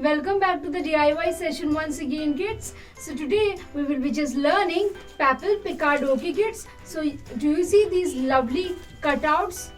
Welcome back to the DIY session once again, kids. So today we will be just learning Papel Picado, okay kids? So do you see these lovely cutouts?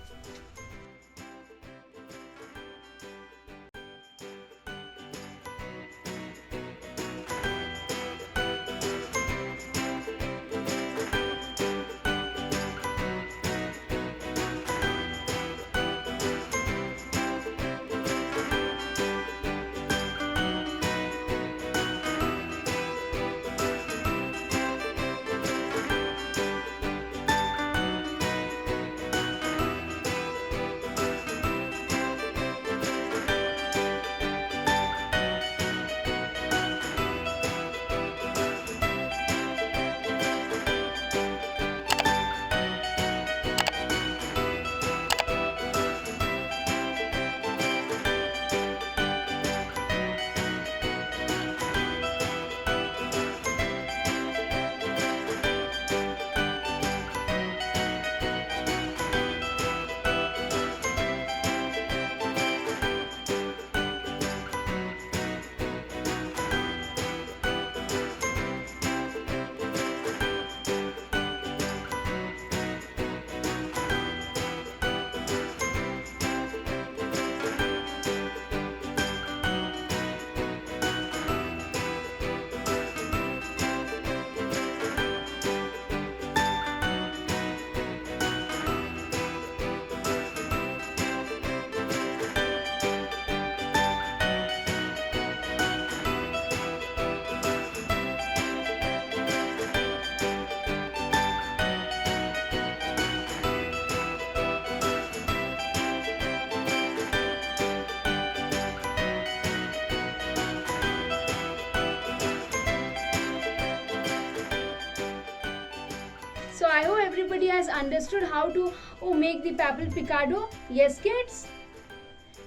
So I hope everybody has understood how to make the Papel Picado. Yes kids?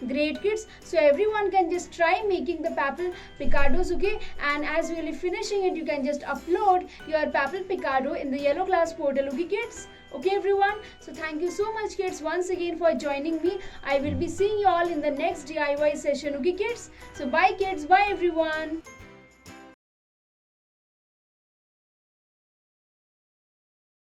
Great kids. So everyone can just try making the Papel Picados, okay? And as we'll be finishing it, you can just upload your Papel Picado in the yellow class portal, okay kids? Okay everyone, so thank you so much kids once again for joining me. I will be seeing you all in the next DIY session, okay kids? So bye kids, bye everyone.